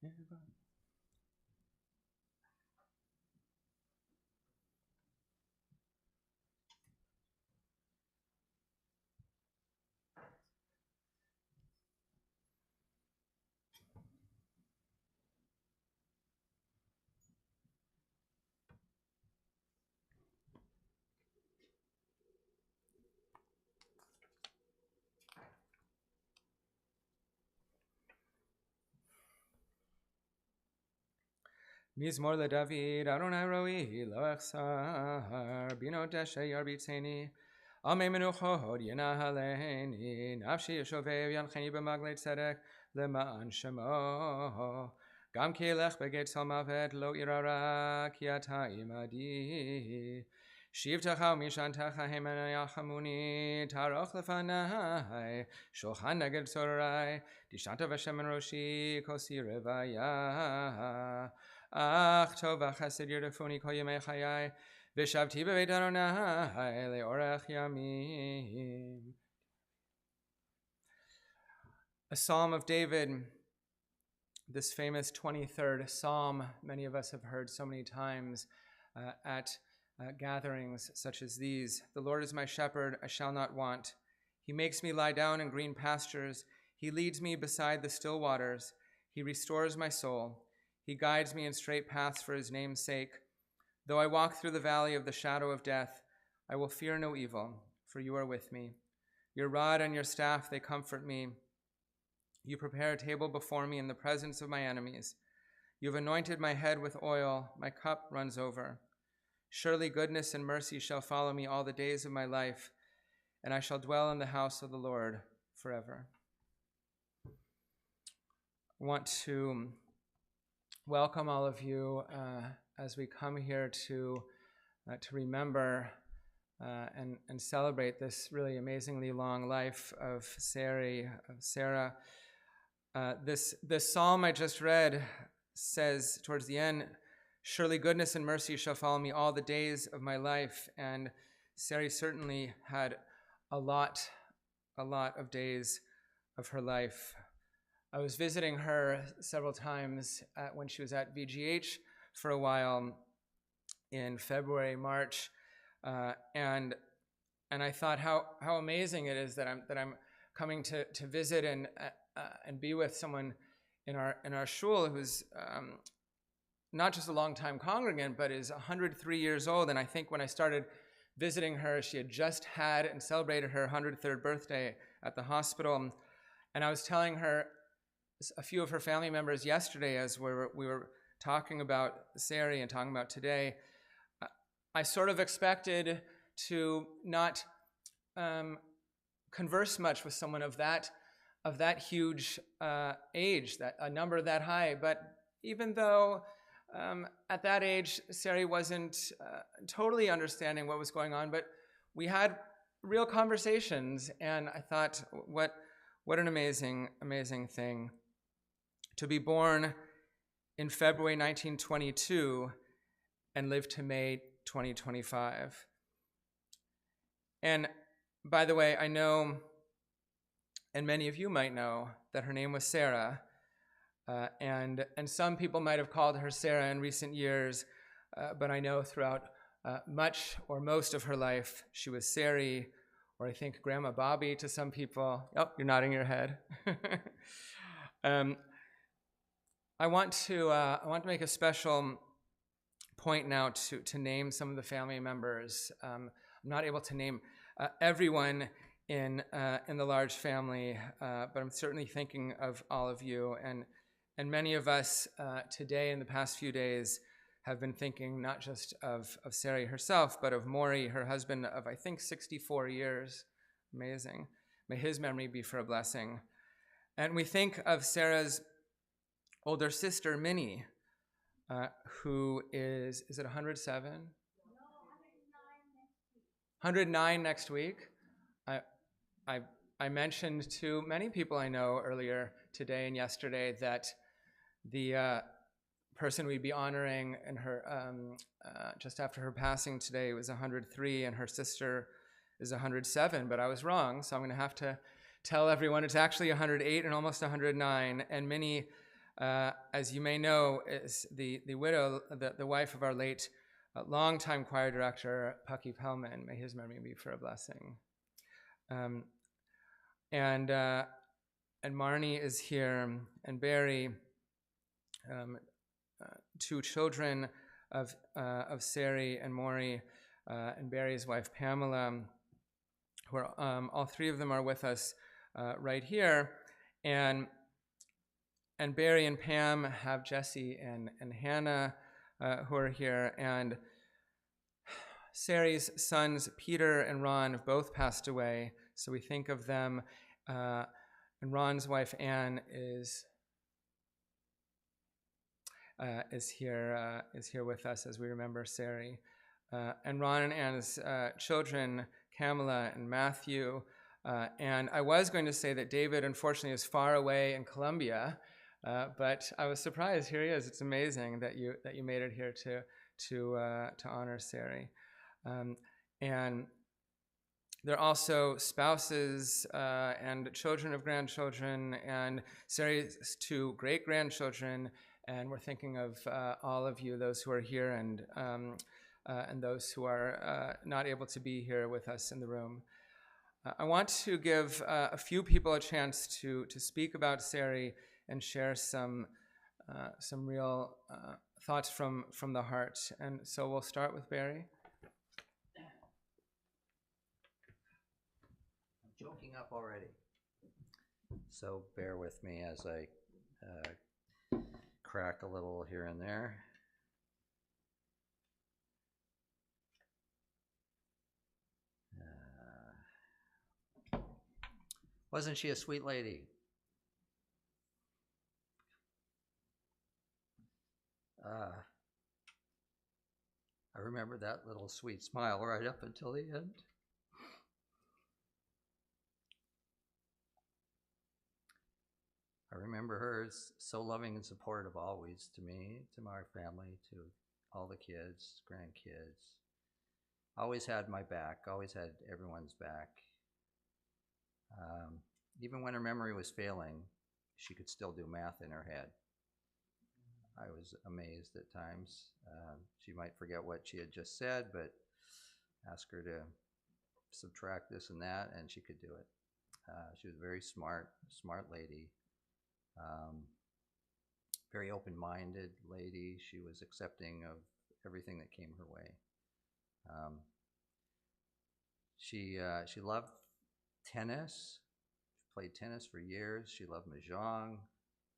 Yeah, you're fine. Mizmor LeDavid, Adonai Roi, Lo Echsar, Bino Deshe Yarbitzeni, Ame Menuchot, Yenahaleni, Nafshi Yeshovev, Yancheni B'maglei Tzedek, Lema'an Shemo, Gam Ki Elech Beget Salmavet, Lo Irara, Ki Ata Imadi, Shivtecha Mishantecha Hemena Yachamuni, Taroch Lefanai, Shulchan Neged Tzorai, Dishanta Veshem Roshi, Kosi Revaya, Ach tov v'chesed yirafuni kol yemei chayai, v'shavti b'beit Adonai le'orech yamim. A Psalm of David, this famous 23rd Psalm, many of us have heard so many times at gatherings such as these. The Lord is my shepherd, I shall not want. He makes me lie down in green pastures. He leads me beside the still waters. He restores my soul. He guides me in straight paths for his name's sake. Though I walk through the valley of the shadow of death, I will fear no evil, for you are with me. Your rod and your staff, they comfort me. You prepare a table before me in the presence of my enemies. You have anointed my head with oil, my cup runs over. Surely goodness and mercy shall follow me all the days of my life, and I shall dwell in the house of the Lord forever. I want to welcome all of you as we come here to remember and celebrate this really amazingly long life of Sarah. This psalm I just read says towards the end, surely goodness and mercy shall follow me all the days of my life. And Sarah certainly had a lot of days of her life. I was visiting her several times when she was at VGH for a while in February, March, and I thought how amazing it is that I'm coming to visit and be with someone in our shul who's not just a longtime congregant, but is 103 years old. And I think when I started visiting her, she had just had and celebrated her 103rd birthday at the hospital. And I was telling her a few of her family members yesterday as we were talking about Sarah and talking about today. I sort of expected to not converse much with someone of that huge age, that a number that high. But even though at that age Sarah wasn't totally understanding what was going on, but we had real conversations, and I thought, what an amazing thing to be born in February 1922 and live to May 2025. And by the way, I know, and many of you might know, that her name was Sarah, and some people might have called her Sarah in recent years, but I know throughout much or most of her life she was Sari, or I think Grandma Bobby to some people. Oh, you're nodding your head. I want to make a special point now to name some of the family members. I'm not able to name everyone in the large family, but I'm certainly thinking of all of you, and many of us today in the past few days have been thinking not just of Sarah herself, but of Maury, her husband of I think 64 years. Amazing. May his memory be for a blessing. And we think of Sarah's older sister, Minnie, who is it 107? No, 109 next week. 109 next week. I mentioned to many people I know earlier today and yesterday that the person we'd be honoring in her just after her passing today was 103, and her sister is 107, but I was wrong, so I'm going to have to tell everyone it's actually 108 and almost 109. And Minnie, as you may know, is the widow, the wife of our late longtime choir director, Pucky Pellman. May his memory be for a blessing. And Marnie is here, and Barry, two children of Sari and Maury, and Barry's wife Pamela, who are all three of them are with us right here, and Barry and Pam have Jesse and Hannah, who are here. And Sari's sons, Peter and Ron, have both passed away, so we think of them. And Ron's wife, Anne, is here with us as we remember Sari. And Ron and Anne's children, Kamala and Matthew. And I was going to say that David, unfortunately, is far away in Colombia, but I was surprised. Here he is. It's amazing that you made it here to honor Sari. And they're also spouses and children of grandchildren, and Sari's 2 great-grandchildren. And we're thinking of all of you, those who are here and those who are not able to be here with us in the room. I want to give a few people a chance to speak about Sari and share some real thoughts from the heart. And so we'll start with Barry. I'm joking up already, so bear with me as I crack a little here and there. Wasn't she a sweet lady? I remember that little sweet smile right up until the end. I remember her as so loving and supportive always to me, to my family, to all the kids, grandkids. Always had my back, always had everyone's back. Even when her memory was failing, she could still do math in her head. I was amazed at times. She might forget what she had just said, but ask her to subtract this and that, and she could do it. She was a very smart lady. Very open-minded lady. She was accepting of everything that came her way. She loved tennis. She played tennis for years. She loved mahjong,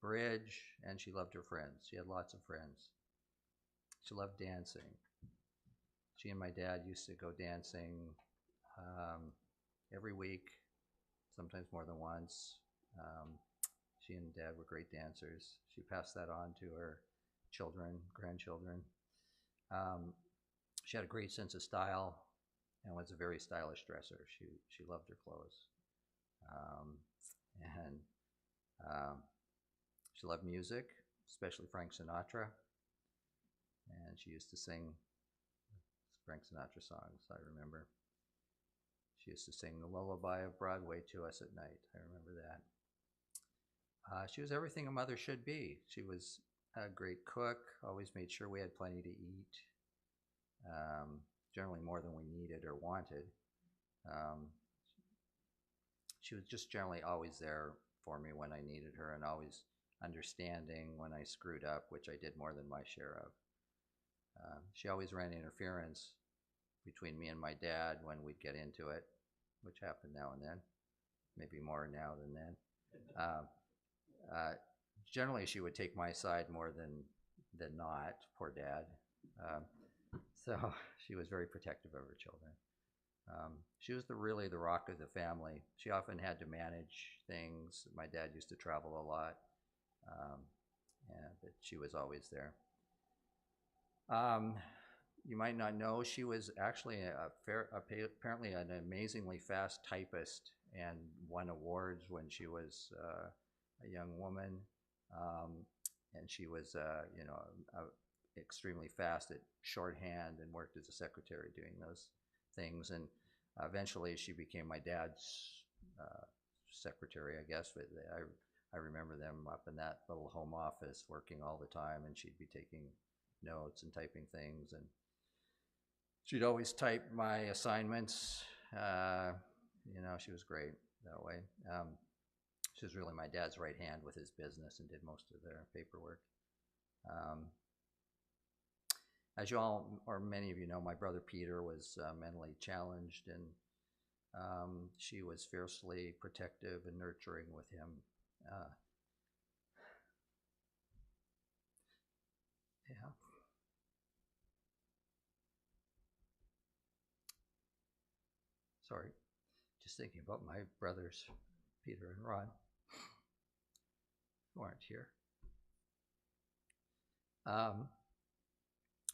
bridge, and she loved her friends. She had lots of friends. She loved dancing. She and my dad used to go dancing every week, sometimes more than once. She and Dad were great dancers. She passed that on to her children, grandchildren. She had a great sense of style and was a very stylish dresser. She loved her clothes. She loved music, especially Frank Sinatra. And she used to sing Frank Sinatra songs, I remember. She used to sing the lullaby of Broadway to us at night. I remember that. She was everything a mother should be. She was a great cook, always made sure we had plenty to eat, generally more than we needed or wanted. She was just generally always there for me when I needed her, and always understanding when I screwed up, which I did more than my share of. She always ran interference between me and my dad when we'd get into it, which happened now and then, maybe more now than then. Generally, she would take my side more than not, poor Dad. So she was very protective of her children. She was really the rock of the family. She often had to manage things. My dad used to travel a lot, but she was always there. You might not know, she was actually apparently an amazingly fast typist and won awards when she was a young woman. And she was, extremely fast at shorthand and worked as a secretary doing those things. And eventually she became my dad's secretary, I guess. But I remember them up in that little home office working all the time, and she'd be taking notes and typing things, and she'd always type my assignments. She was great that way. She was really my dad's right hand with his business and did most of their paperwork. As you all, or many of you know, my brother Peter was mentally challenged, and she was fiercely protective and nurturing with him. Yeah. sorry, just thinking about my brothers, Peter and Ron, who aren't here.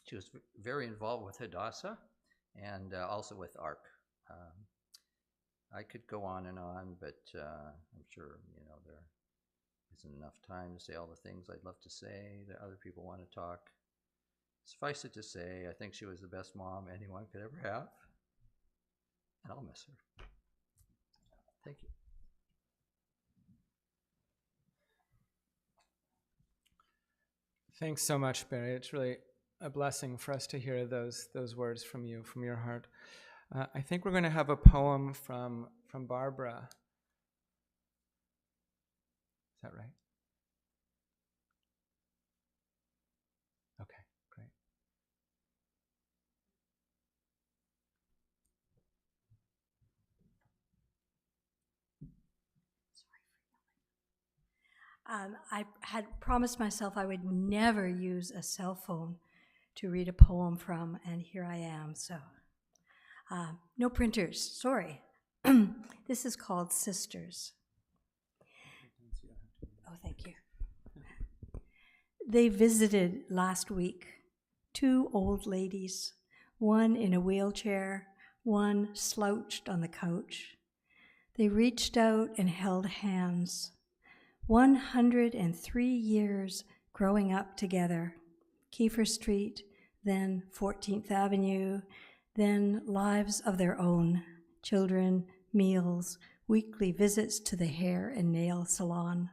She was very involved with Hadassah and also with ARC. I could go on, but I'm sure there isn't enough time to say all the things I'd love to say that other people want to talk. Suffice it to say, I think she was the best mom anyone could ever have, and I'll miss her. Thank you. Thanks so much, Barry. It's really a blessing for us to hear those words from you, from your heart. I think we're going to have a poem from Barbara. Is that right? Okay, great. I had promised myself I would never use a cell phone to read a poem from, and here I am, so. No printers, sorry. This is called Sisters. Oh, thank you. They visited last week, 2 old ladies, one in a wheelchair, one slouched on the couch. They reached out and held hands. 103 years growing up together. Kiefer Street, then 14th Avenue, then lives of their own, children, meals, weekly visits to the hair and nail salon.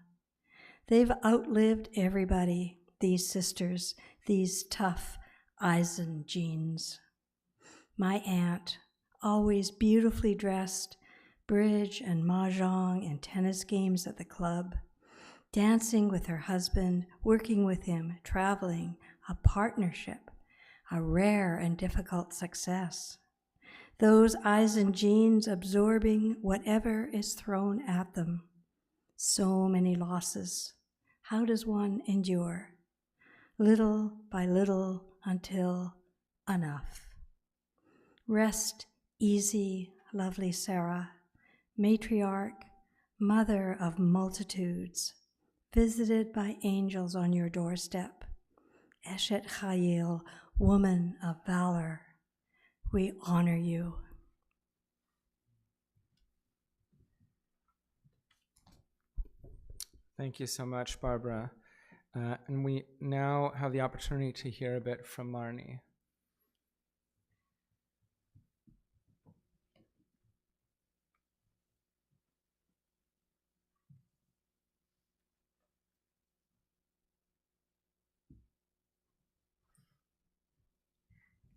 They've outlived everybody, these sisters, these tough Eisen jeans. My aunt, always beautifully dressed, bridge and mahjong and tennis games at the club, dancing with her husband, working with him, traveling, a partnership, a rare and difficult success. Those Eisen genes absorbing whatever is thrown at them. So many losses. How does one endure? Little by little until enough. Rest easy, lovely Sarah, matriarch, mother of multitudes, visited by angels on your doorstep. Eshet Chayil, woman of valor, we honor you. Thank you so much, Barbara. And we now have the opportunity to hear a bit from Marnie.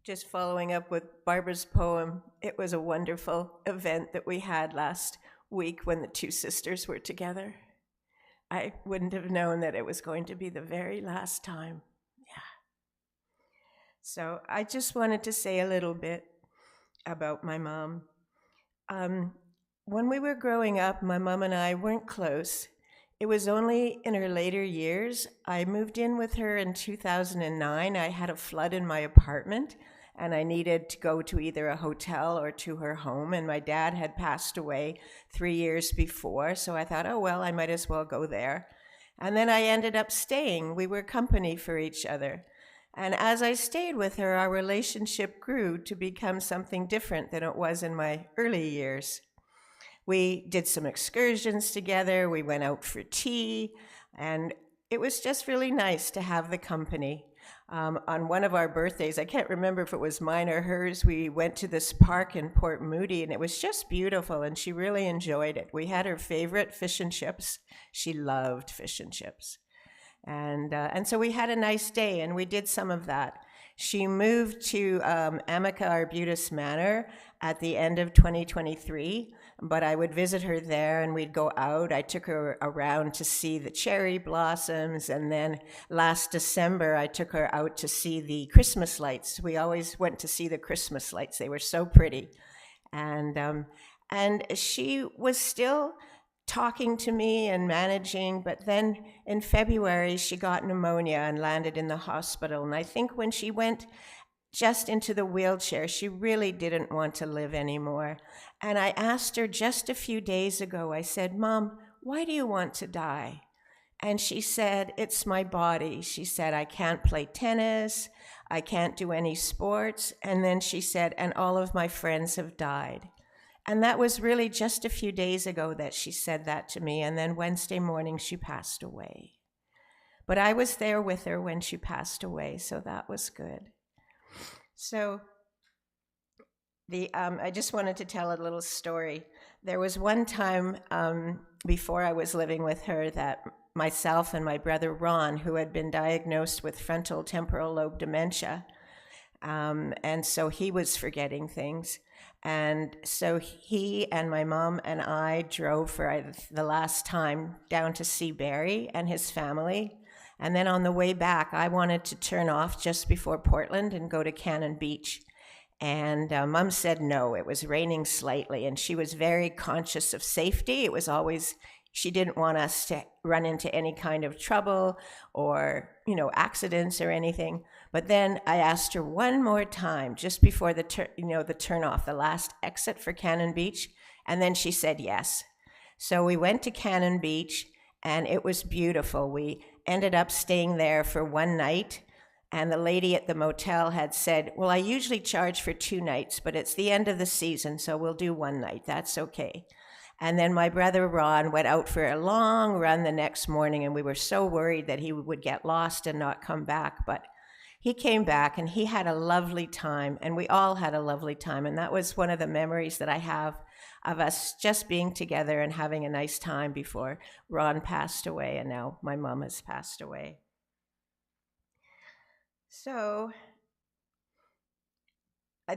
Just following up with Barbara's poem, it was a wonderful event that we had last week when the 2 sisters were together. I wouldn't have known that it was going to be the very last time. Yeah. So I just wanted to say a little bit about my mom. When we were growing up, my mom and I weren't close. It was only in her later years. I moved in with her in 2009. I had a flood in my apartment, and I needed to go to either a hotel or to her home, and my dad had passed away 3 years before, so I thought, oh, well, I might as well go there. And then I ended up staying. We were company for each other. And as I stayed with her, our relationship grew to become something different than it was in my early years. We did some excursions together, we went out for tea, and it was just really nice to have the company. On one of our birthdays, I can't remember if it was mine or hers, we went to this park in Port Moody, and it was just beautiful, and she really enjoyed it. We had her favorite fish and chips. She loved fish and chips. And so we had a nice day, and we did some of that. She moved to Amica Arbutus Manor at the end of 2023, but I would visit her there and we'd go out. I took her around to see the cherry blossoms, and then last December I took her out to see the Christmas lights. We always went to see the Christmas lights. They were so pretty. And she was still talking to me and managing, but then in February she got pneumonia and landed in the hospital. And I think when she went just into the wheelchair. She really didn't want to live anymore. And I asked her just a few days ago, I said, "Mom, why do you want to die?" And she said, "It's my body." She said, "I can't play tennis, I can't do any sports." And then she said, "And all of my friends have died." And that was really just a few days ago that she said that to me. And then Wednesday morning, she passed away. But I was there with her when she passed away, so that was good. So I just wanted to tell a little story. There was one time before I was living with her that myself and my brother Ron, who had been diagnosed with frontal temporal lobe dementia, and so he was forgetting things. And so he and my mom and I drove for the last time down to see Barry and his family. And then on the way back, I wanted to turn off just before Portland and go to Cannon Beach. And Mom said no. It was raining slightly, and she was very conscious of safety. It was always, she didn't want us to run into any kind of trouble or, accidents or anything. But then I asked her one more time, just before the turn off, the last exit for Cannon Beach, and then she said yes. So we went to Cannon Beach, and it was beautiful. We ended up staying there for one night. And the lady at the motel had said, "Well, I usually charge for 2 nights, but it's the end of the season, so we'll do 1 night. That's okay." And then my brother Ron went out for a long run the next morning, and we were so worried that he would get lost and not come back. But he came back, and he had a lovely time, and we all had a lovely time. And that was one of the memories that I have of us just being together and having a nice time before Ron passed away, and now my mom has passed away. So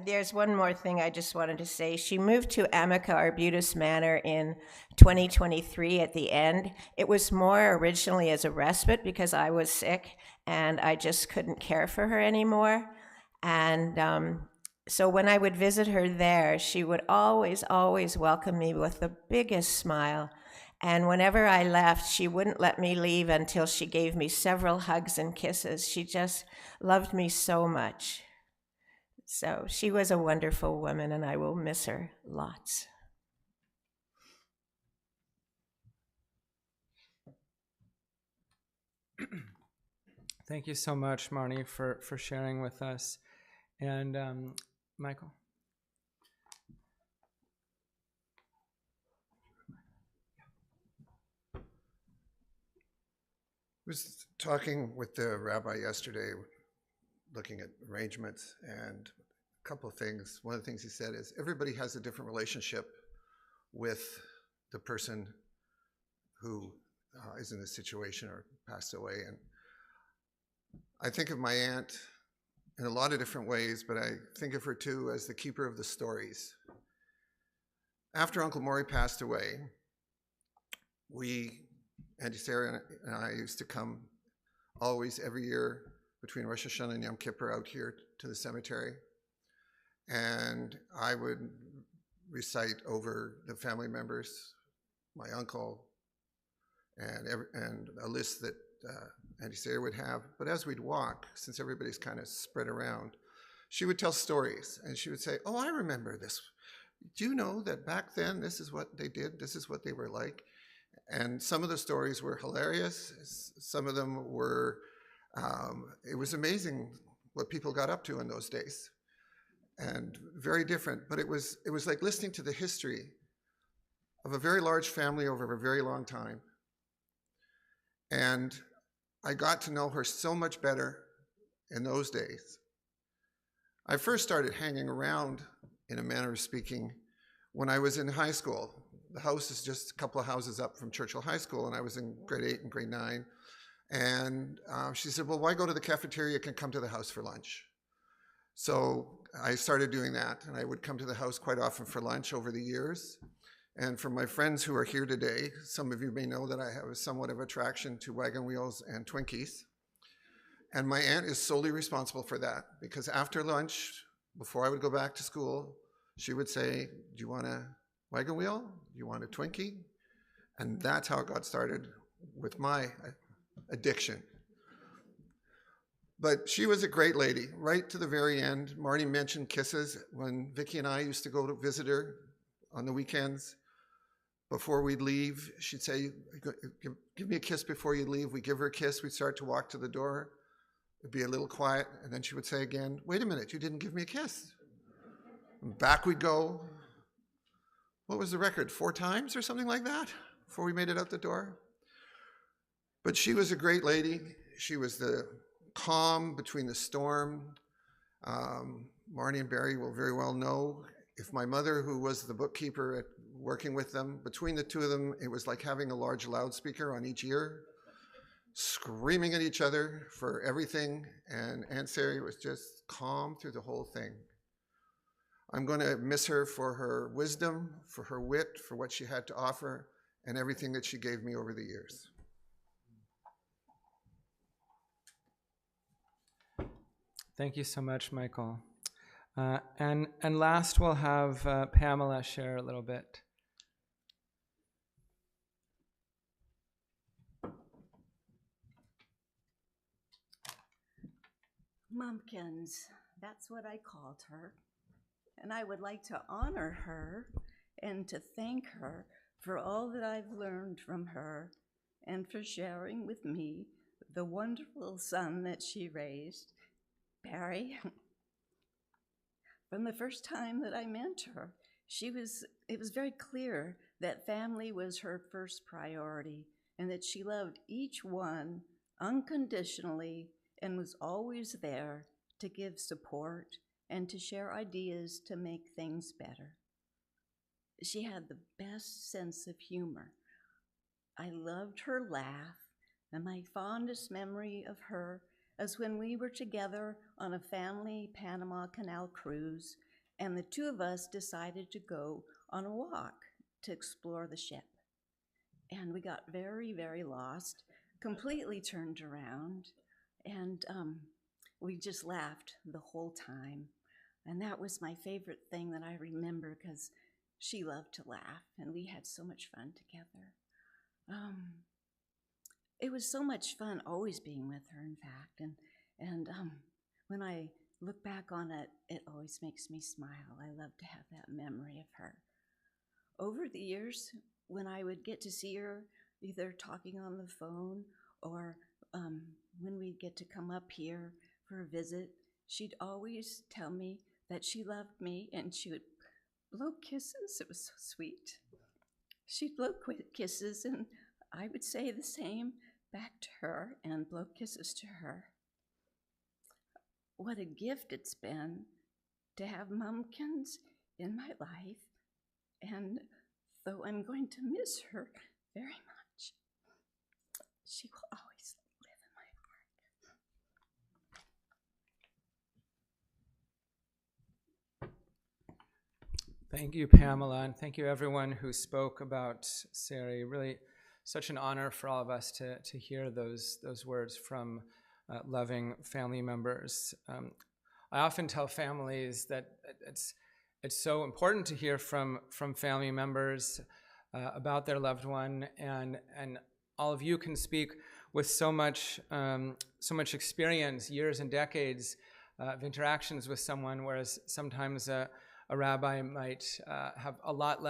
there's one more thing I just wanted to say. She moved to Amica Arbutus Manor in 2023 at the end. It was more originally as a respite because I was sick and I just couldn't care for her anymore. And so when I would visit her there, she would always, always welcome me with the biggest smile. And whenever I left, she wouldn't let me leave until she gave me several hugs and kisses. She just loved me so much. So she was a wonderful woman, and I will miss her lots. Thank you so much, Marnie, for sharing with us. And Michael? I was talking with the rabbi yesterday, looking at arrangements, and a couple of things. One of the things he said is everybody has a different relationship with the person who is in this situation or passed away. And I think of my aunt in a lot of different ways, but I think of her too as the keeper of the stories. After Uncle Maury passed away, Auntie Sarah and I used to come always every year between Rosh Hashanah and Yom Kippur out here to the cemetery. And I would recite over the family members, my uncle, and a list that Auntie Sarah would have. But as we'd walk, since everybody's kind of spread around, she would tell stories. And she would say, "Oh, I remember this. Do you know that back then this is what they did? This is what they were like?" And some of the stories were hilarious. Some of them were, it was amazing what people got up to in those days. And very different, but it was like listening to the history of a very large family over a very long time. And I got to know her so much better in those days. I first started hanging around, in a manner of speaking, when I was in high school. The house is just a couple of houses up from Churchill High School, and I was in grade 8 and grade 9. And she said, "Well, why go to the cafeteria? You can come to the house for lunch." So I started doing that, and I would come to the house quite often for lunch over the years. And for my friends who are here today, some of you may know that I have somewhat of attraction to wagon wheels and Twinkies. And my aunt is solely responsible for that, because after lunch, before I would go back to school, she would say, "Do you want a wagon wheel? Do you want a Twinkie?" And that's how it got started with my addiction. But she was a great lady, right to the very end. Marnie mentioned kisses. When Vicki and I used to go to visit her on the weekends, before we'd leave, she'd say, give me a kiss before you leave. We'd give her a kiss. We'd start to walk to the door. It'd be a little quiet. And then she would say again, wait a minute, you didn't give me a kiss. And back we'd go. What was the record? 4 times or something like that before we made it out the door? But she was a great lady. She was the calm between the storm. Marnie and Barry will very well know, if my mother, who was the bookkeeper at working with them, between the two of them, it was like having a large loudspeaker on each ear, screaming at each other for everything, and Aunt Sari was just calm through the whole thing. I'm going to miss her for her wisdom, for her wit, for what she had to offer, and everything that she gave me over the years. Thank you so much, Michael. And last, we'll have Pamela share a little bit. Mumpkins, that's what I called her. And I would like to honor her and to thank her for all that I've learned from her and for sharing with me the wonderful son that she raised, Barry. From the first time that I met her, it was very clear that family was her first priority and that she loved each one unconditionally and was always there to give support and to share ideas to make things better. She had the best sense of humor. I loved her laugh, and my fondest memory of her is when we were together on a family Panama Canal cruise, and the two of us decided to go on a walk to explore the ship. And we got very, very lost, completely turned around, and we just laughed the whole time. And that was my favorite thing that I remember, because she loved to laugh, and we had so much fun together. It was so much fun always being with her, in fact, and when I look back on it, it always makes me smile. I love to have that memory of her. Over the years, when I would get to see her, either talking on the phone or when we'd get to come up here for a visit, she'd always tell me that she loved me, and she would blow kisses. It was so sweet. She'd blow kisses, and I would say the same back to her and blow kisses to her. What a gift it's been to have Mumpkins in my life, and though I'm going to miss her very much, she will always live in my heart. Thank you, Pamela, and thank you everyone who spoke about Sari. Really such an honor for all of us to hear those words from loving family members. I often tell families that it's so important to hear from family members about their loved one, and all of you can speak with so much experience, years and decades of interactions with someone, whereas sometimes a rabbi might have a lot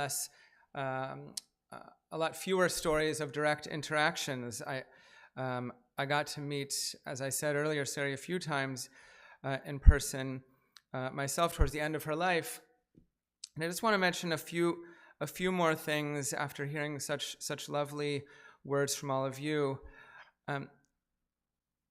fewer stories of direct interactions. I got to meet, as I said earlier, Sari a few times in person myself towards the end of her life, and I just want to mention a few more things after hearing such lovely words from all of you.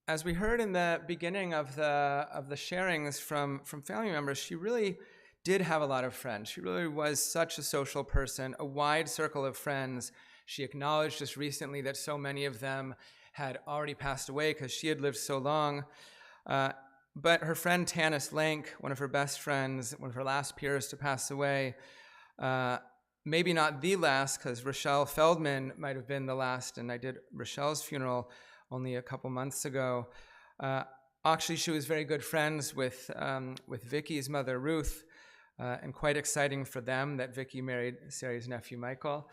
As we heard in the beginning of the sharings from family members, she really did have a lot of friends. She really was such a social person, a wide circle of friends. She acknowledged just recently that so many of them had already passed away because she had lived so long. But her friend Tanis Lank, one of her best friends, one of her last peers to pass away, maybe not the last, because Rochelle Feldman might have been the last, and I did Rochelle's funeral only a couple months ago. Actually, she was very good friends with Vicky's mother, Ruth, and quite exciting for them that Vicky married Sari's nephew, Michael.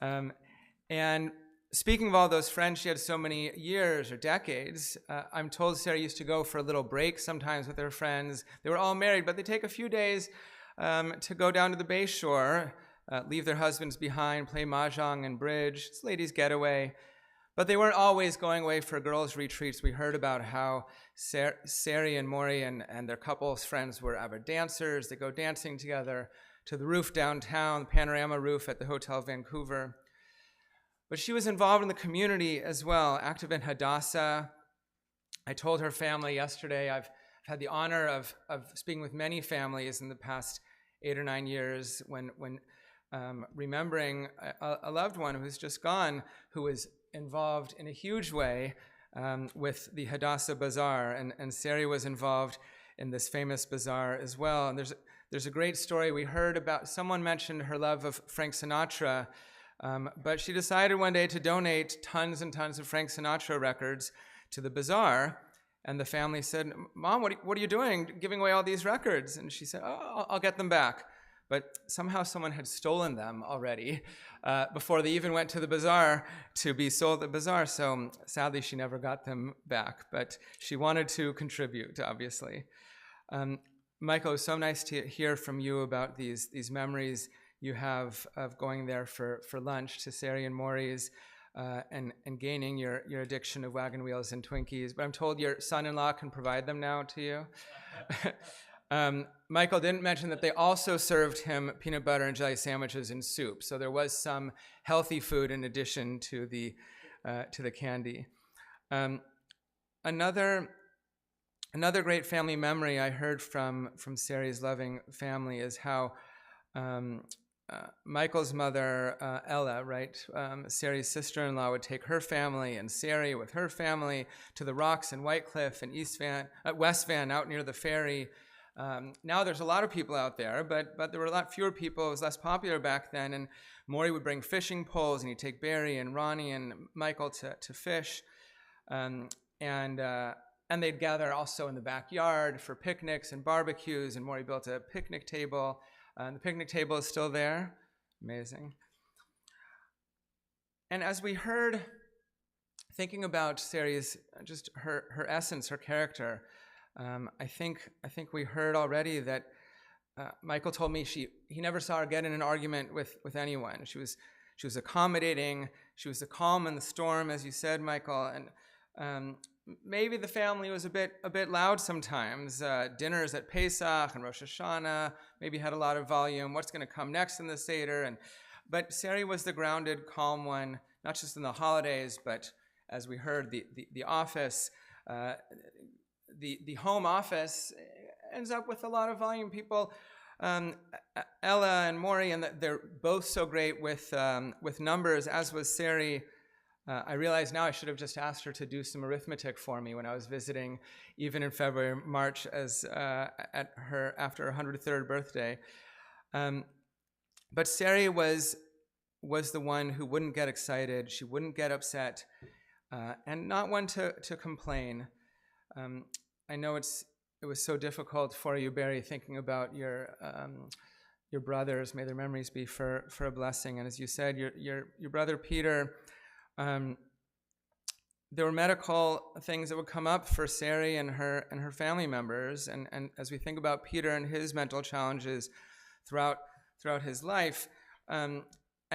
And speaking of all those friends she had so many years or decades, I'm told Sarah used to go for a little break sometimes with her friends. They were all married, but they take a few days to go down to the Bay Shore, leave their husbands behind, play mahjong and bridge. It's ladies' getaway. But they weren't always going away for girls' retreats. We heard about how Sari and Maury and their couple's friends were avid dancers. They go dancing together to the roof downtown, the panorama roof at the Hotel Vancouver. But she was involved in the community as well, active in Hadassah. I told her family yesterday, I've had the honor of speaking with many families in the past 8 or 9 years when remembering a loved one who's just gone, who was involved in a huge way with the Hadassah Bazaar, and Sari was involved in this famous bazaar as well. And there's a great story we heard about. Someone mentioned her love of Frank Sinatra, but she decided one day to donate tons and tons of Frank Sinatra records to the bazaar. And the family said, "Mom, what are you doing, giving away all these records?" And she said, "Oh, I'll get them back." But somehow someone had stolen them already before they even went to the bazaar to be sold at the bazaar. So sadly, she never got them back. But she wanted to contribute, obviously. Michael, it was so nice to hear from you about these memories you have of going there for lunch to Sari and Maury's and gaining your addiction of wagon wheels and Twinkies. But I'm told your son-in-law can provide them now to you. Michael didn't mention that they also served him peanut butter and jelly sandwiches and soup. So there was some healthy food in addition to the candy. Another great family memory I heard from Sari's loving family is how Michael's mother, Ella, right, Sari's sister-in-law, would take her family and Sari with her family to the rocks in Whitecliff and West Van out near the ferry. Now there's a lot of people out there, but there were a lot fewer people. It was less popular back then, and Maury would bring fishing poles, and he'd take Barry and Ronnie and Michael to fish, and they'd gather also in the backyard for picnics and barbecues, and Maury built a picnic table, and the picnic table is still there. Amazing. And as we heard, thinking about Sari's, just her essence, her character, I think we heard already that Michael told me he never saw her get in an argument with anyone. She was accommodating. She was the calm in the storm, as you said, Michael. And maybe the family was a bit loud sometimes. Dinners at Pesach and Rosh Hashanah maybe had a lot of volume. What's going to come next in the Seder? But Sari was the grounded, calm one, not just in the holidays, but as we heard, the office. The home office ends up with a lot of volume. People, Ella and Maury, and they're both so great with numbers, as was Sari. I realize now I should have just asked her to do some arithmetic for me when I was visiting, even in February, March, after her 103rd birthday. But Sari was the one who wouldn't get excited. She wouldn't get upset, and not one to complain. I know it was so difficult for you, Barry, thinking about your brothers. May their memories be for a blessing. And as you said, your brother Peter, there were medical things that would come up for Sari and her family members. And as we think about Peter and his mental challenges throughout his life, and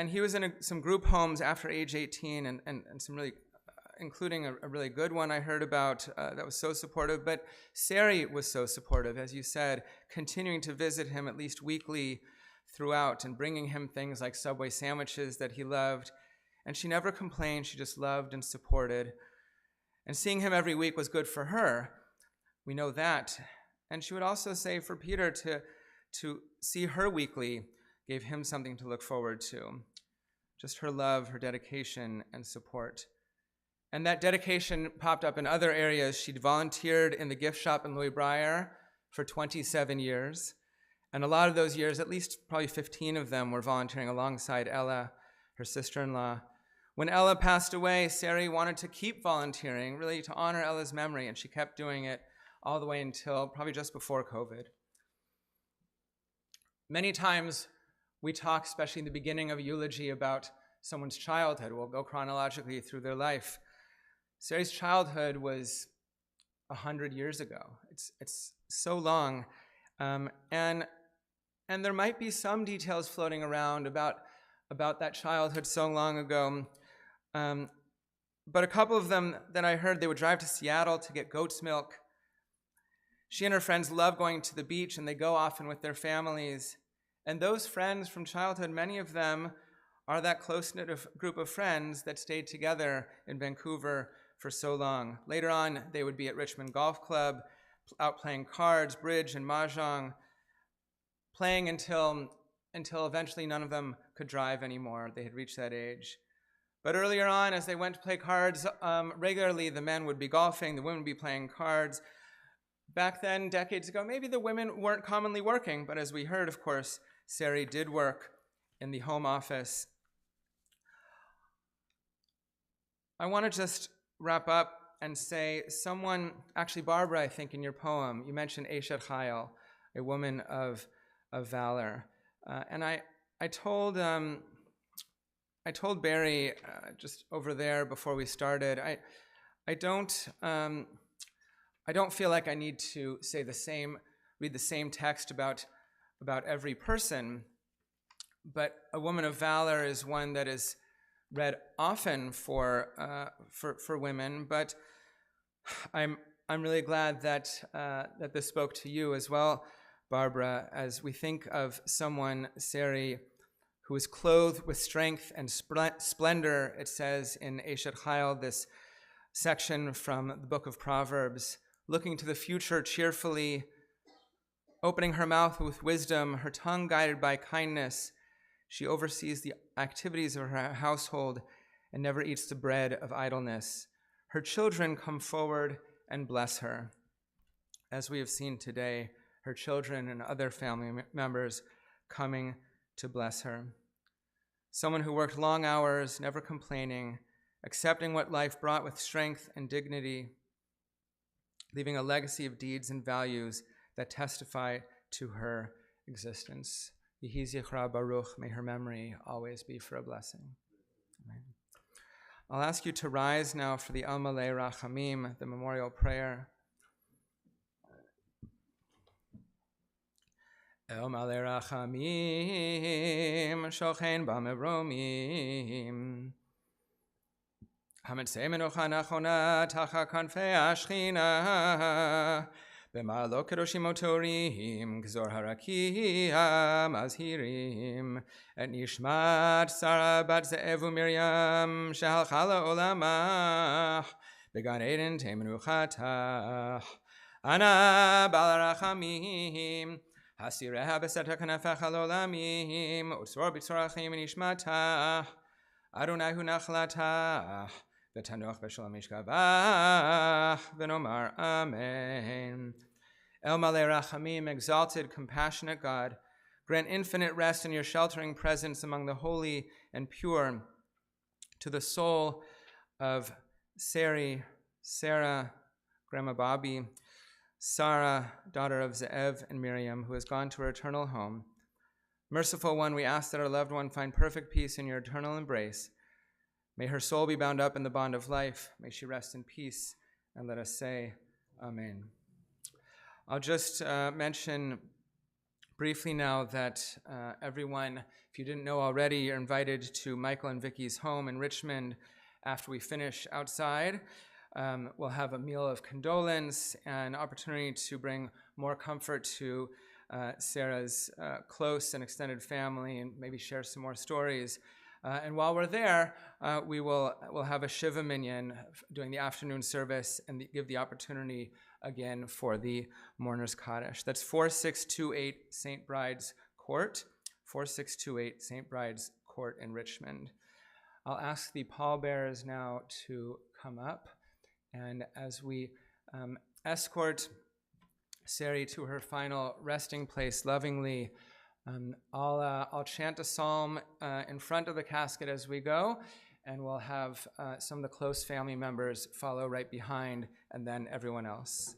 he was in some group homes after age 18, and some really, including a really good one I heard about that was so supportive. But Sari was so supportive, as you said, continuing to visit him at least weekly throughout and bringing him things like Subway sandwiches that he loved. And she never complained. She just loved and supported. And seeing him every week was good for her. We know that. And she would also say for Peter to see her weekly gave him something to look forward to. Just her love, her dedication, and support. And that dedication popped up in other areas. She'd volunteered in the gift shop in Louis Briar for 27 years. And a lot of those years, at least probably 15 of them, were volunteering alongside Ella, her sister-in-law. When Ella passed away, Sari wanted to keep volunteering, really to honor Ella's memory, and she kept doing it all the way until probably just before COVID. Many times we talk, especially in the beginning of a eulogy, about someone's childhood. We'll go chronologically through their life. Sari's childhood was 100 years ago. It's so long. And there might be some details floating around about that childhood so long ago. But a couple of them that I heard, they would drive to Seattle to get goat's milk. She and her friends love going to the beach, and they go often with their families. And those friends from childhood, many of them are that close-knit group of friends that stayed together in Vancouver for so long. Later on, they would be at Richmond Golf Club, out playing cards, bridge, and mahjong, playing until eventually none of them could drive anymore. They had reached that age. But earlier on, as they went to play cards regularly, the men would be golfing, the women would be playing cards. Back then, decades ago, maybe the women weren't commonly working, but as we heard, of course, Sari did work in the home office. I want to just wrap up and say someone, actually Barbara, I think in your poem, you mentioned Eshet Chayil, a woman of valor. And I told Barry just over there before we started, I don't feel like I need to read the same text about every person, but a woman of valor is one that is read often for women. But I'm really glad that this spoke to you as well, Barbara, as we think of someone, Sari, who is clothed with strength and splendor. It says in Eshet Chayil, this section from the book of Proverbs, looking to the future cheerfully, opening her mouth with wisdom, her tongue guided by kindness. She oversees the activities of her household and never eats the bread of idleness. Her children come forward and bless her. As we have seen today, her children and other family members coming to bless her. Someone who worked long hours, never complaining, accepting what life brought with strength and dignity, leaving a legacy of deeds and values that testify to her existence. Yehi zichra baruch, may her memory always be for a blessing. Amen. I'll ask you to rise now for the El Malei Rachamim, the memorial prayer. El Malei Rachamim, shochen b'mevromim, hametzei menucha nachona tacha kanfei ashchina, b'ma'alo kedoshim otorim, gzor harakia mazhirim, et nishmat Sarah bat Ze'ev u'Miriam, shehalcha la'olamah, b'gan Eden tei menuchatach, ana bal rachamim, hasireha b'seta kanafecha l'olamim, utzor b'tzorachim nishmatach, Adonai hu nachlatach, v'tanoch b'shalom mishkavach, v'nomar amen. El Malei Rachamim, exalted, compassionate God, grant infinite rest in your sheltering presence among the holy and pure to the soul of Sari, Sarah, Grandma Bobby, Sarah, daughter of Ze'ev and Miriam, who has gone to her eternal home. Merciful One, we ask that our loved one find perfect peace in your eternal embrace. May her soul be bound up in the bond of life. May she rest in peace, and let us say, Amen. I'll just mention briefly now that everyone, if you didn't know already, you're invited to Michael and Vicky's home in Richmond after we finish outside. We'll have a meal of condolence and opportunity to bring more comfort to Sarah's close and extended family and maybe share some more stories. And while we're there, we'll have a Shiva Minyan doing the afternoon service and give the opportunity again for the Mourner's Kaddish. That's 4628 St. Bride's Court, 4628 St. Bride's Court in Richmond. I'll ask the pallbearers now to come up, and as we escort Sari to her final resting place lovingly, I'll chant a psalm in front of the casket as we go, and we'll have some of the close family members follow right behind, and then everyone else.